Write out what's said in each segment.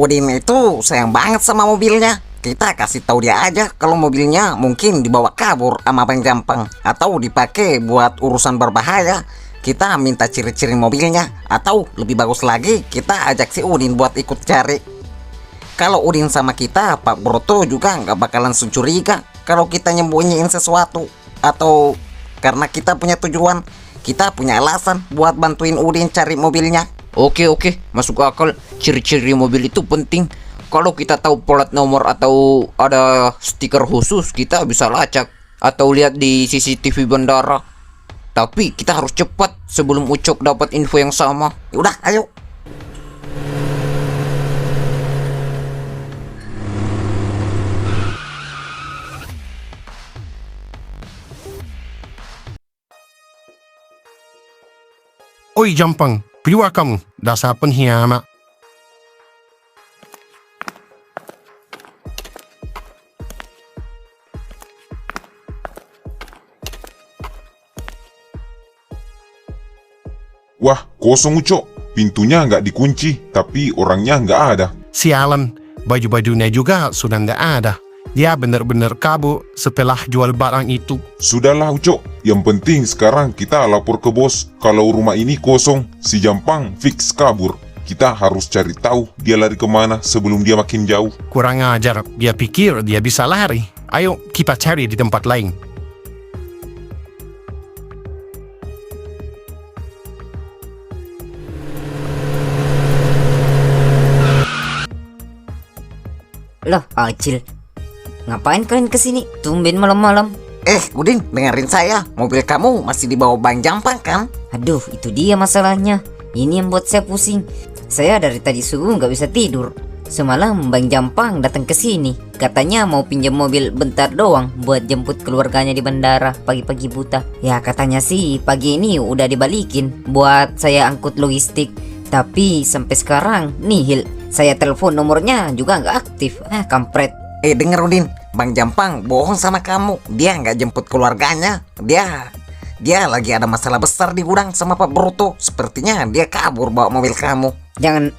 Udin itu sayang banget sama mobilnya. Kita kasih tahu dia aja kalau mobilnya mungkin dibawa kabur sama Bang Jampang atau dipakai buat urusan berbahaya. Kita minta ciri-ciri mobilnya, atau lebih bagus lagi kita ajak si Udin buat ikut cari. Kalau Udin sama kita, Pak Broto juga nggak bakalan curiga kalau kita nyembunyiin sesuatu. Atau karena kita punya tujuan, kita punya alasan buat bantuin Udin cari mobilnya. Oke, masuk akal. Ciri-ciri mobil itu penting. Kalau kita tahu plat nomor atau ada stiker khusus, kita bisa lacak atau lihat di CCTV bandara. Tapi kita harus cepat sebelum Ucok dapat info yang sama. Yaudah, ayo. Oi Jampang, keluar kamu. Dasar pengkhianat. Wah, kosong Ucok. Pintunya nggak dikunci, tapi orangnya nggak ada. Sialan, baju-bajunya juga sudah tidak ada. Dia benar-benar kabur setelah jual barang itu. Sudahlah Ucok, yang penting sekarang kita lapor ke bos. Kalau rumah ini kosong, si Jampang fix kabur. Kita harus cari tahu dia lari kemana sebelum dia makin jauh. Kurang ajar, dia pikir dia bisa lari. Ayo kita cari di tempat lain. Loh, Acil, ngapain kalian kesini? Tumben malam-malam. Udin, dengerin saya. Mobil kamu masih dibawa Bang Jampang kan? Aduh, itu dia masalahnya. Ini yang buat saya pusing. Saya dari tadi subuh nggak bisa tidur. Semalam Bang Jampang datang ke sini. Katanya mau pinjam mobil bentar doang buat jemput keluarganya di bandara pagi-pagi buta. Ya katanya sih pagi ini udah dibalikin buat saya angkut logistik. Tapi sampai sekarang nihil. Saya telepon nomornya juga nggak aktif. Kampret. Denger Udin, Bang Jampang bohong sama kamu. Dia nggak jemput keluarganya. Dia lagi ada masalah besar di gudang sama Pak Broto. Sepertinya dia kabur bawa mobil kamu. Jangan,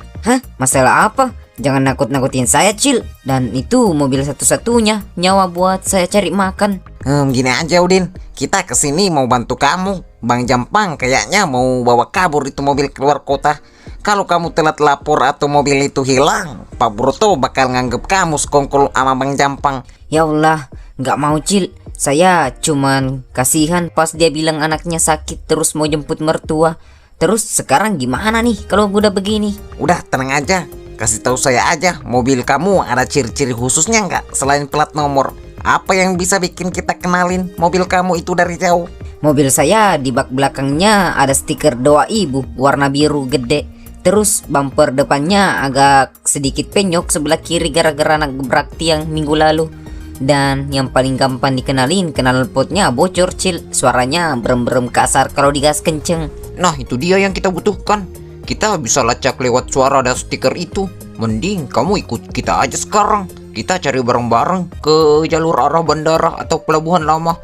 masalah apa? Jangan nakut-nakutin saya, Cil. Dan itu mobil satu-satunya nyawa buat saya cari makan. Gini aja Udin, kita kesini mau bantu kamu. Bang Jampang kayaknya mau bawa kabur itu mobil keluar kota. Kalau kamu telat lapor atau mobil itu hilang, Pak Broto bakal nganggep kamu sekongkol sama Bang Jampang. Ya Allah, nggak mau, Cil. Saya cuman kasihan pas dia bilang anaknya sakit terus mau jemput mertua. Terus sekarang gimana nih kalau udah begini? Udah tenang aja, kasih tahu saya aja, mobil kamu ada ciri-ciri khususnya nggak selain plat nomor? Apa yang bisa bikin kita kenalin mobil kamu itu dari jauh? Mobil saya di bak belakangnya ada stiker doa ibu warna biru gede. Terus bumper depannya agak sedikit penyok sebelah kiri gara-gara nabrak tiang minggu lalu. Dan yang paling gampang dikenalin, knalpotnya bocor, Cil. Suaranya berem-berem kasar kalau digas kenceng. Nah, itu dia yang kita butuhkan. Kita bisa lacak lewat suara dan stiker itu. Mending kamu ikut kita aja sekarang. Kita cari bareng-bareng ke jalur arah bandara atau pelabuhan lama.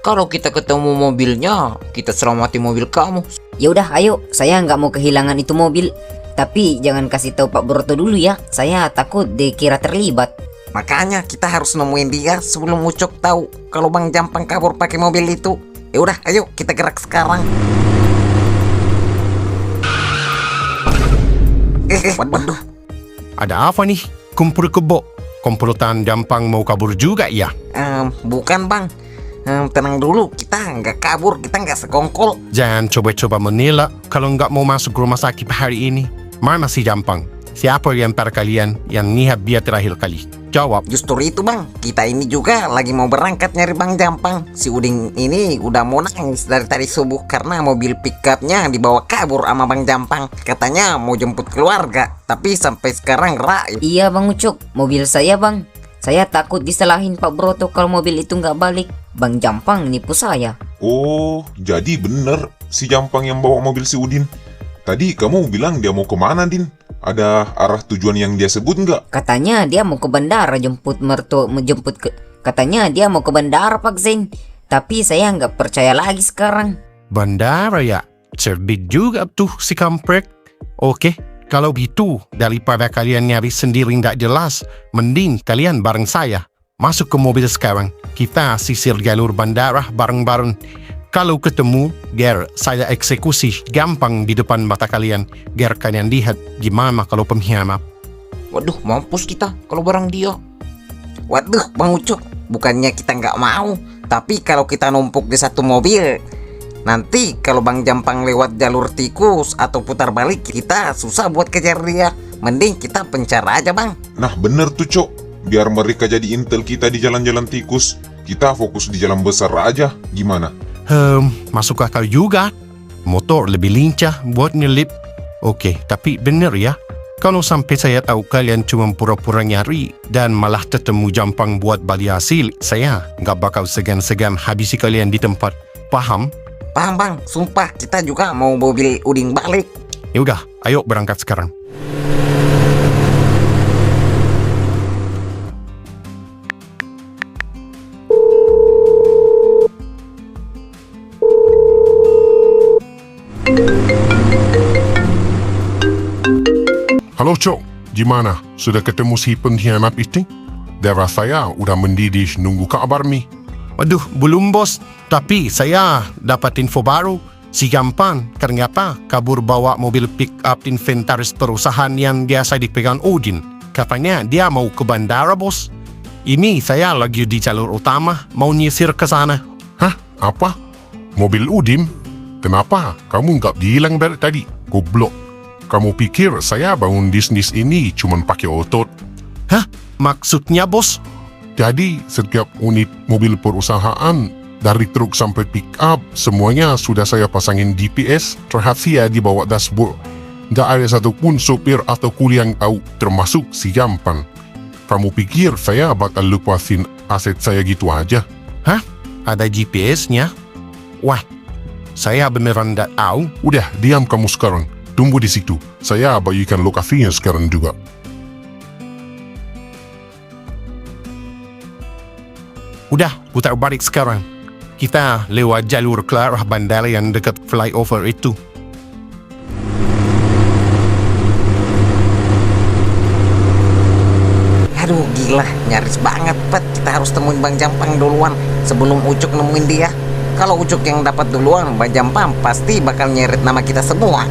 Kalau kita ketemu mobilnya, kita selamati mobil kamu. Ya udah, ayo. Saya nggak mau kehilangan itu mobil. Tapi jangan kasih tahu Pak Broto dulu ya. Saya takut dikira terlibat. Makanya kita harus nemuin dia sebelum Ucok tahu kalau Bang Jampang kabur pakai mobil itu. Ya udah, ayo kita gerak sekarang. Waduh. Ada apa nih? Kumpul kebo. Komplotan Jampang mau kabur juga ya? Bukan Bang. Tenang dulu, kita nggak kabur, kita nggak sekongkol. Jangan coba-coba menilai kalau nggak mau masuk rumah sakit hari ini. Mana si Jampang? Siapa yang antara kalian yang lihat dia terakhir kali? Jawab. Justru itu Bang, kita ini juga lagi mau berangkat nyari Bang Jampang. Si Udin ini udah mau nangis dari tadi subuh karena mobil pickupnya dibawa kabur sama Bang Jampang. Katanya mau jemput keluarga, tapi sampai sekarang raib. Iya Bang Ucok, mobil saya Bang. Saya takut disalahin Pak Broto kalau mobil itu nggak balik. Bang Jampang nipu saya. Oh, jadi bener si Jampang yang bawa mobil si Udin. Tadi kamu bilang dia mau kemana, Din? Ada arah tujuan yang dia sebut nggak? Katanya dia mau ke bandara Katanya dia mau ke bandara Pak Zain. Tapi saya nggak percaya lagi sekarang. Bandara ya? Cerdik juga tuh si kampret. Oke, Kalau gitu, daripada kalian nyari sendiri nggak jelas, mending kalian bareng saya. Masuk ke mobil sekarang. Kita sisir jalur bandara bareng-bareng. Kalau ketemu, biar saya eksekusi gampang di depan mata kalian. Biar kalian lihat gimana kalau pengkhianat. Waduh, mampus kita kalau bareng dia. Waduh, Bang Ucok, bukannya kita nggak mau, tapi kalau kita numpuk di satu mobil, nanti kalau Bang Jampang lewat jalur tikus atau putar balik, kita susah buat kejar dia. Mending kita pencar aja, Bang. Nah bener tuh Cok, biar mereka jadi intel kita di jalan-jalan tikus, kita fokus di jalan besar aja, gimana? Masuk akal juga. Motor lebih lincah buat nyelip. Oke, tapi bener ya. Kalau sampai saya tahu kalian cuma pura-pura nyari dan malah ketemu Jampang buat balik hasil, saya nggak bakal segan-segan habisi kalian di tempat. Paham? Paham, Bang. Sumpah, kita juga mau mobil Udin balik. Yaudah, ayo berangkat sekarang. Halo Cok, gimana? Sudah ketemu si pengkhianat itu? Darah saya udah mendidih nunggu kabar mi. Waduh, belum bos. Tapi saya dapat info baru. Si Jampang ternyata kabur bawa mobil pick-up inventaris perusahaan yang biasa dipegang Udin. Katanya dia mau ke bandara, bos. Ini saya lagi di jalur utama, mau nyisir ke sana. Hah? Apa? Mobil Udin? Kenapa? Kamu nggak bilang dari tadi? Goblok. Kamu pikir saya bangun bisnis ini cuma pakai otot? Hah? Maksudnya, bos? Jadi, setiap unit mobil perusahaan, dari truk sampai pick up, semuanya sudah saya pasangin GPS rahasia di bawah dashboard. Nggak ada satupun sopir atau kuli yang tahu, termasuk si Jampang. Kamu pikir saya bakal lepasin aset saya gitu aja? Hah? Ada GPS-nya? Wah, saya beneran nggak tahu. Udah, diam kamu sekarang. Tunggu di situ. Saya bagikan lokasinya sekarang juga. Udah, putar balik sekarang. Kita lewat jalur ke arah bandara yang dekat flyover itu. Aduh, gila. Nyaris banget, Pet. Kita harus temuin Bang Jampang duluan sebelum Ucok nemuin dia. Kalau Ucok yang dapat duluan, Bang Jampang pasti bakal nyeret nama kita semua.